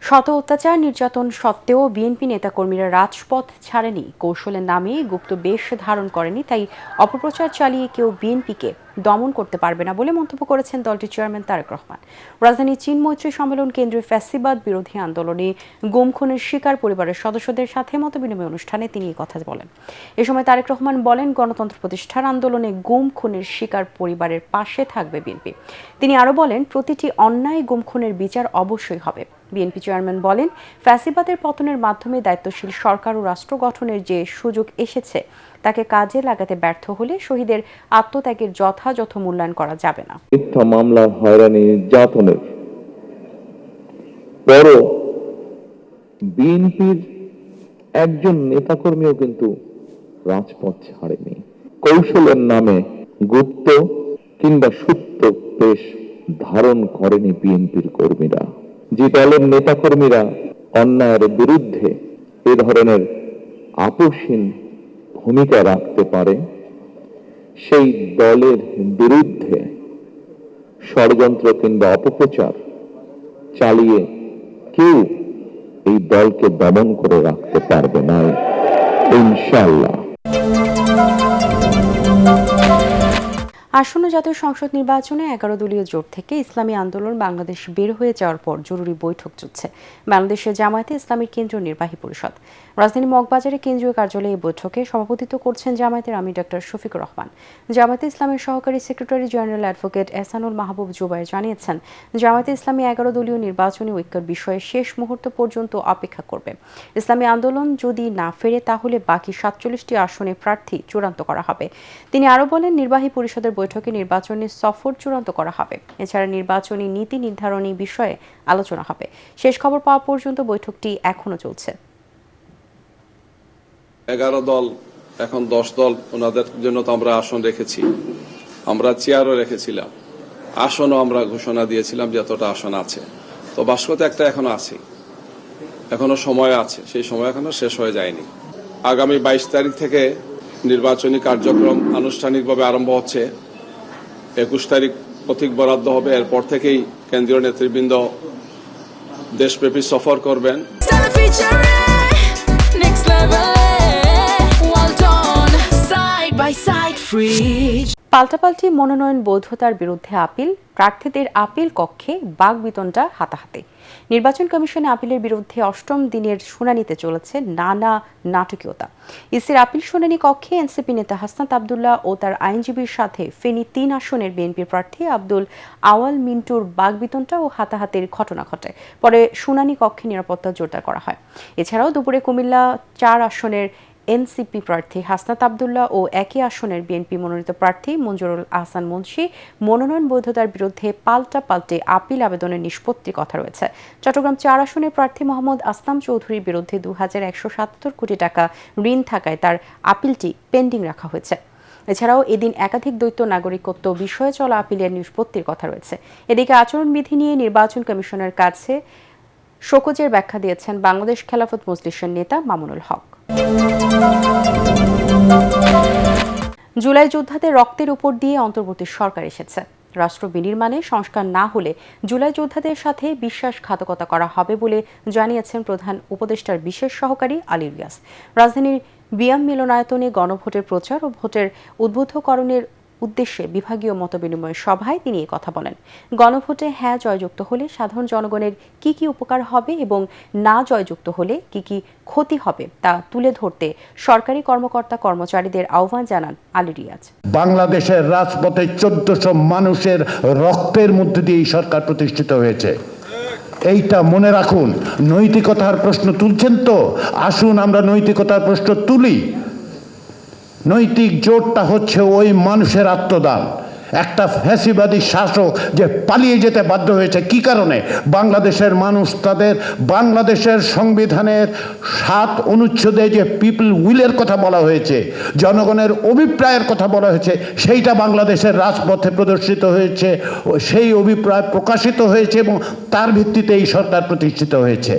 শত অত্যাচার নির্যাতন সত্ত্বেও বিএনপি নেতাকর্মীরা রাজপথ ছাড়েনি, কৌশলের নামে গুপ্ত বেশ ধারণ করেনি, তাই অপপ্রচার চালিয়ে কেউ বিএনপিকে দমন করতে পারবে না বলে মন্তব্য করেছেন দলটির চেয়ারম্যান তারেক রহমান। রাজধানীর চীন মৈত্রী সম্মেলন কেন্দ্রে ফ্যাসিবাদ বিরোধী আন্দোলনে গুম খুনের শিকার পরিবারের সদস্যদের সাথে মতবিনিময় অনুষ্ঠানে তিনি এই কথা বলেন। এ সময় তারেক রহমান বলেন, গণতন্ত্র প্রতিষ্ঠার আন্দোলনে গুম খুনের শিকার পরিবারের পাশে থাকবে বিএনপি। তিনি আরও বলেন, প্রতিটি অন্যায় গুম খুনের বিচার অবশ্যই হবে। বিএনপি চেয়ারম্যান বলেন, ফ্যাসিবাদের পতনের মাধ্যমে দায়িত্বশীল সরকার ও রাষ্ট্র গঠনের যে সুযোগ এসেছে তাকে কাজে লাগাতে ব্যর্থ হলে শহীদের আত্মত্যাগের যথাযথ মূল্যায়ন করা যাবে না। মিথ্যা মামলা, হয়রানি, নির্যাতনের পরও বিএনপির একজন নেতাকর্মীও কিন্তু রাজপথ ছাড়েনি। কৌশলের নামে গুপ্ত কিংবা সুপ্ত বেশ ধারণ করেনি বিএনপির কর্মীরা। যে দলের নেতাকর্মীরা অন্যায়ের বিরুদ্ধে এ ধরনের আপোষহীন ভূমিকা রাখতে পারে, সেই দলের বিরুদ্ধে ষড়যন্ত্র কিংবা অপপ্রচার চালিয়ে কেউ এই দলকে দমন করে রাখতে পারবে না, ইনশাআল্লাহ। আসন্ন জাতীয় সংসদ নির্বাচনে 11 দলীয় জোট থেকে ইসলামী আন্দোলন বাংলাদেশ বের হয়ে যাওয়ার পর জরুরি বৈঠক চলছে বাংলাদেশের জামায়াতে ইসলামীর কেন্দ্রীয় নির্বাহী পরিষদ। রাজধানী মগবাজারে কেন্দ্রীয় কার্যালয়ে এই বৈঠকে সভাপতিত্ব করছেন জামায়াতের আমির ডক্টর শফিকুর রহমান। জামায়াতে ইসলামের সহকারী সেক্রেটারি জেনারেল অ্যাডভোকেট এহসানুল মাহবুব জুবায়ের জানিয়েছেন, জামায়াতে ইসলামী 11 দলীয় নির্বাচনী ঐক্যের বিষয়ে শেষ মুহূর্ত পর্যন্ত অপেক্ষা করবে। ইসলামী আন্দোলন যদি না ফেরে তাহলে বাকি 47টি আসনে প্রার্থী চূড়ান্ত করা হবে। তিনি আরও বলেন, নির্বাহী পরিষদের বৈঠকে নির্বাচনী সফর চূড়ান্ত করা হবে। এছাড়া নির্বাচনী নীতি নির্ধারণী বিষয়ে আলোচনা হবে। শেষ খবর পাওয়া পর্যন্ত বৈঠকটি এখনো চলছে। 11 দল এখন 10 দল, ওনাদের জন্য তো আমরা আসন রেখেছি, আমরা চেয়ারও রেখেছিলাম, আসনও আমরা ঘোষণা দিয়েছিলাম যতটা আসন আছে। তো বাস্কতে একটা এখনো আছে, এখনো সময় আছে, সেই সময় এখনো শেষ হয়ে যায়নি। আগামী 22 তারিখ থেকে নির্বাচনী কার্যক্রম আনুষ্ঠানিকভাবে আরম্ভ হচ্ছে। 21 তারিখ প্রতীক বরাদ্দ হবে। এরপর থেকেই কেন্দ্রীয় নেতৃবৃন্দ দেশব্যাপী সফর করবেন। পাল্টাপাল্টি মনোনয়ন বৈধতার বিরুদ্ধে আপিল, প্রার্থীদের আপিল কক্ষে বাকবিতণ্ডা হাতাহাতি। নির্বাচন কমিশনে আপিলের বিরুদ্ধে 8ম দিনের শুনানিতে চলেছে নানা নাটকীয়তা। ইসির আপিল শুনানি কক্ষে এনসিপি নেতা হাসনাত আব্দুল্লাহ ও তার আইনজীবীর সাথে ফেনী 3 আসনের বিএনপির প্রার্থী আব্দুল আওয়াল মিন্টুর বাকবিতণ্ডা ও হাতাহাতির ঘটনা ঘটে। পরে শুনানি কক্ষে নিরাপত্তা জোরদার করা হয়। এছাড়াও দুপুরে কুমিল্লা 4 আসনের এনসিপি প্রার্থী হাসনাত আব্দুল্লাহ ও একই আসনের বিএনপি মনোনীত প্রার্থী মঞ্জুরুল আহসান মুন্সি মনোনয়ন বৈধতার বিরুদ্ধে পাল্টে আপিল আবেদনের নিষ্পত্তির কথা রয়েছে। চট্টগ্রাম 4 আসনের প্রার্থী মোহাম্মদ আসলাম চৌধুরীর বিরুদ্ধে 2177 কোটি টাকা ঋণ থাকায় তার আপিলটি পেন্ডিং রাখা হয়েছে। এছাড়াও এদিন একাধিক দ্বৈত নাগরিকত্ব বিষয়ে চলা আপিলের নিষ্পত্তির কথা রয়েছে। এদিকে আচরণবিধি নিয়ে নির্বাচন কমিশনের কাছে শোকজের ব্যাখ্যা দিয়েছেন বাংলাদেশ খেলাফত মজলিসের নেতা মামুনুল হক। জুলাই যোদ্ধাদের রক্তের উপর দিয়ে অন্তর্বর্তী সরকার এসেছে। রাষ্ট্র বিনির্মাণে সংস্কার না হলে জুলাই যোদ্ধাদের সাথে বিশ্বাসঘাতকতা করা হবে বলে জানিয়েছেন প্রধান উপদেষ্টার বিশেষ সহকারী আলী রিয়াজ। রাজধানীর বিয়াম মিলনায়তনে গণভোটের প্রচার ও ভোটের উদ্বুদ্ধকরণের উদ্দেশ্যে বিভাগীয় মতবিনিময় সভায় তিনি এই কথা বলেন। গণভোটে হ্যাঁ জয়যুক্ত হলে সাধারণ জনগণের কি কি উপকার হবে এবং না জয়যুক্ত হলে কি কি ক্ষতি হবে তা তুলে ধরতে সরকারি কর্মকর্তা কর্মচারীদের আহ্বান জানান আলী রিয়াজ। বাংলাদেশের রাজপথে 1400 মানুষের রক্তের মধ্যে দিয়ে এই সরকার প্রতিষ্ঠিত হয়েছে। এইটা মনে রাখুন। নৈতিকতার প্রশ্ন তুলছেন তো, আসুন আমরা নৈতিকতার প্রশ্ন তুলি। নৈতিক জোটটা হচ্ছে ওই মানুষের আত্মদান। একটা ফ্যাসিবাদী শাসক যে পালিয়ে যেতে বাধ্য হয়েছে কি কারণে? বাংলাদেশের মানুষ তাদের বাংলাদেশের সংবিধানের 7 অনুচ্ছেদে যে পিপল উইলের কথা বলা হয়েছে, জনগণের অভিপ্রায়ের কথা বলা হয়েছে, সেইটা বাংলাদেশের রাজপথে প্রদর্শিত হয়েছে, সেই অভিপ্রায় প্রকাশিত হয়েছে এবং তার ভিত্তিতে এই সরকার প্রতিষ্ঠিত হয়েছে।